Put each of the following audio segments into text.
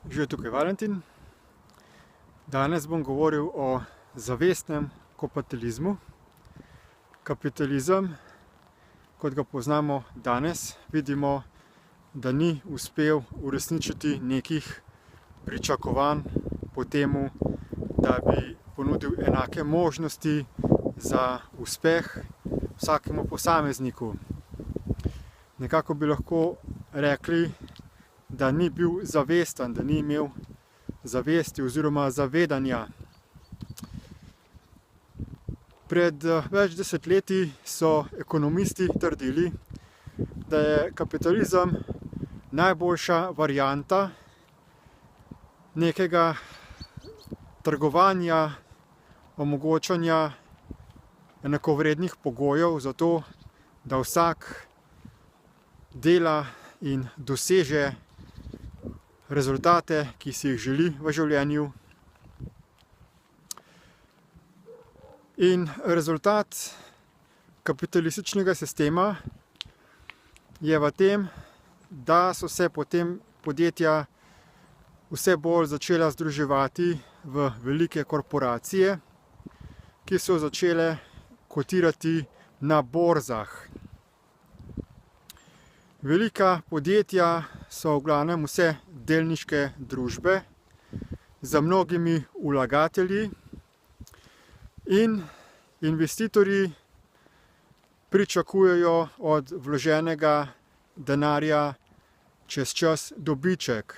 Živijo tukaj Valentin. Danes bom govoril o zavestnem kapitalizmu. Kapitalizem, kot ga poznamo danes, vidimo, da ni uspel uresničiti nekih pričakovanj po temu, da bi ponudil enake možnosti za uspeh vsakemu posamezniku. Nekako bi lahko rekli, da ni bil zavesten, da ni imel zavesti oziroma zavedanja. Pred več desetletji so ekonomisti trdili, da je kapitalizem najboljša varianta nekega trgovanja, omogočanja enakovrednih pogojev za to, da vsak dela in doseže rezultate, ki si jih želi v življenju. In rezultat kapitalističnega sistema je v tem, da so se potem podjetja vse bolj začela združevati v velike korporacije, ki so začele kotirati na borzah. Velika podjetja so v glavnem vse delniške družbe z mnogimi vlagatelji in investitorji pričakujejo od vloženega denarja čez čas dobiček.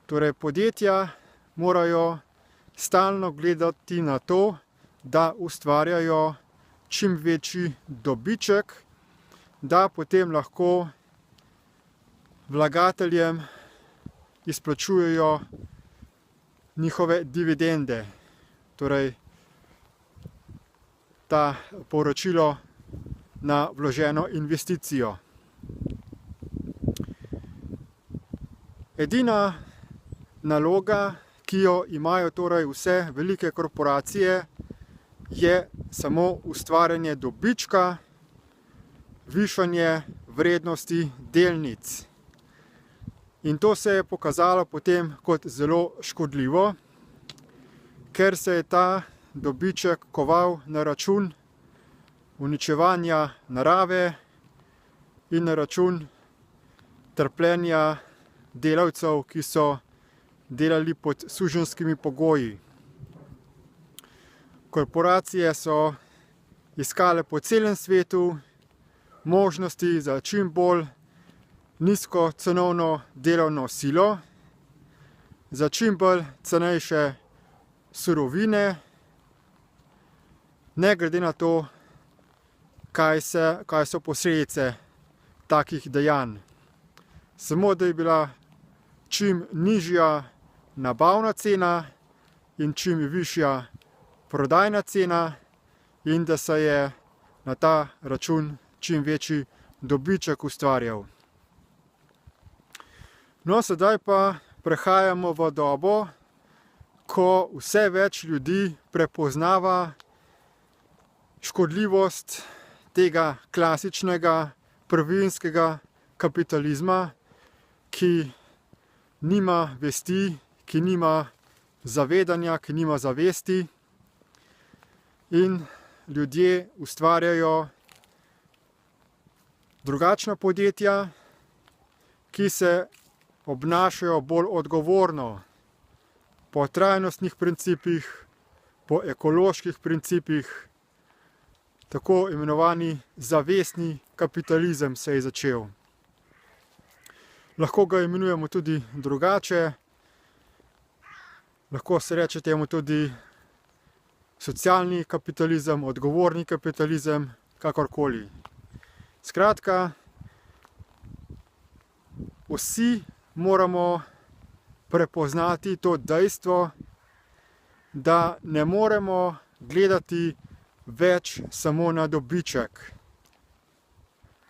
Torej podjetja morajo stalno gledati na to, da ustvarjajo čim večji dobiček, da potem lahko vlagateljem izplačujejo njihove dividende, torej ta povračilo na vloženo investicijo. Edina naloga, ki jo imajo torej vse velike korporacije, je samo ustvarjanje dobička, višanje vrednosti delnic. In to se je pokazalo potem kot zelo škodljivo, ker se je ta dobiček koval na račun uničevanja narave in na račun trpljenja delavcev, ki so delali pod suženjskimi pogoji. Korporacije so iskale po celem svetu možnosti za čim bolj nizko cenovno delovno silo, za čim bolj cenejše surovine, ne glede na to, kaj so posledice takih dejanj. Samo da je bila čim nižja nabavna cena in čim višja prodajna cena in da se je na ta račun čim večji dobiček ustvarjal. No, sedaj pa prehajamo v dobo, ko vse več ljudi prepoznava škodljivost tega klasičnega prvinskega kapitalizma, ki nima vesti, ki nima zavedanja, ki nima zavesti, in ljudje ustvarjajo drugačna podjetja, ki se obnašajo bolj odgovorno, po trajnostnih principih, po ekoloških principih. Tako imenovani zavestni kapitalizem se je začel. Lahko ga imenujemo tudi drugače, lahko se reče temu tudi socialni kapitalizem, odgovorni kapitalizem, kakorkoli. Skratka, vsi moramo prepoznati to dejstvo, da ne moremo gledati več samo na dobiček,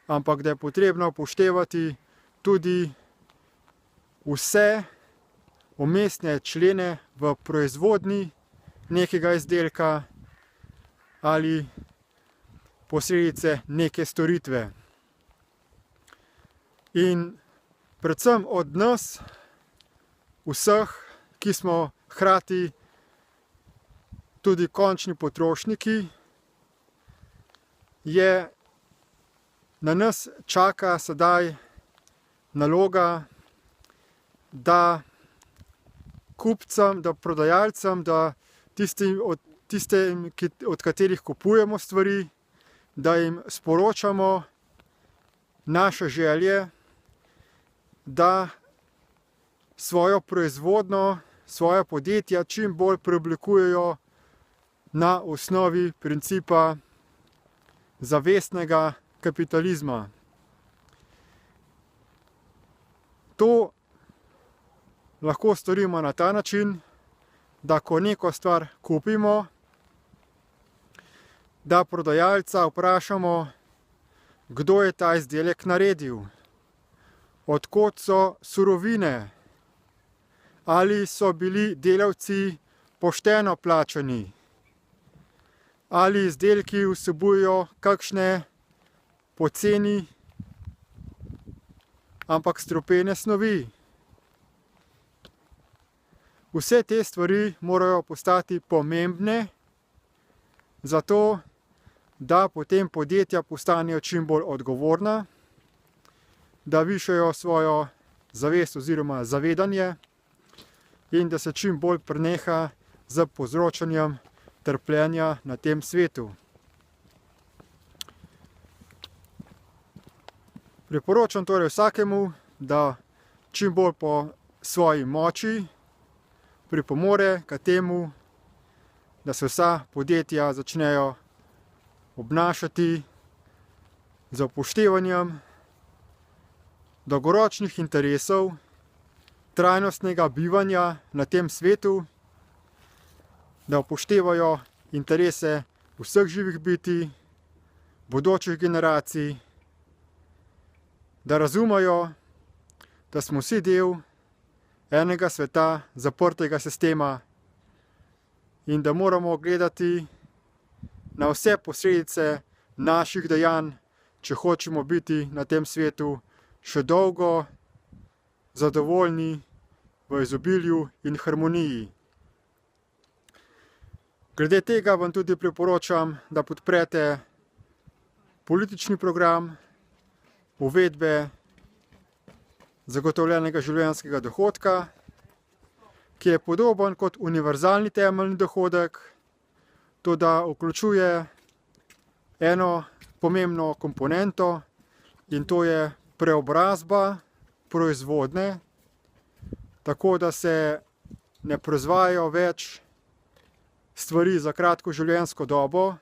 ampak da je potrebno upoštevati tudi vse vmesne člene v proizvodnji nekega izdelka ali posledice neke storitve. In predvsem od nas, vseh, ki smo hkrati tudi končni potrošniki, na nas čaka sedaj naloga, da kupcem, da prodajalcem, da tistim, od katerih kupujemo stvari, da jim sporočamo naše želje, da svojo proizvodnjo, svoja podjetja čim bolj preoblikujejo na osnovi principa zavestnega kapitalizma. To lahko storimo na ta način, da ko neko stvar kupimo, da prodajalca vprašamo, kdo je ta izdelek naredil, od kod so surovine, ali so bili delavci pošteno plačani, ali izdelki vsebujejo kakšne poceni, ampak strupene snovi. Vse te stvari morajo postati pomembne, zato da potem podjetja postanejo čim bolj odgovorna, da višajo svojo zavest oziroma zavedanje in da se čim bolj preneha z povzročanjem trpljenja na tem svetu. Priporočam torej vsakemu, da čim bolj po svoji moči pripomore k temu, da se vsa podjetja začnejo obnašati z upoštevanjem dolgoročnih interesov, trajnostnega bivanja na tem svetu, da upoštevajo interese vseh živih bitij, bodočih generacij, da razumejo, da smo vsi del enega sveta, zaprtega sistema in da moramo gledati na vse posledice naših dejanj, če hočemo biti na tem svetu še dolgo zadovoljni v izobilju in harmoniji. Glede tega vam tudi priporočam, da podprete politični program uvedbe zagotovljenega življenjskega dohodka, ki je podoben kot univerzalni temeljni dohodek, toda vključuje eno pomembno komponento in to je preobrazba proizvodnje, tako da se ne proizvajajo več stvari za kratko življenjsko dobo,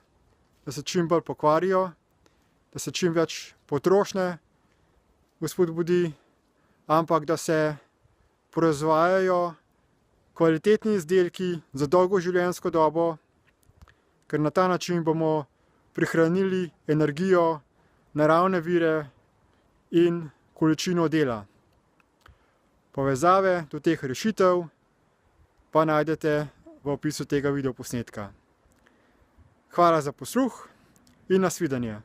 da se čim bolj pokvarijo, da se čim več potrošnje spodbudi, ampak da se proizvajajo kvalitetni izdelki za dolgo življenjsko dobo, ker na ta način bomo prihranili energijo, naravne vire in količino dela. Povezave do teh rešitev pa najdete v opisu tega videoposnetka. Hvala za posluh in nasvidenje.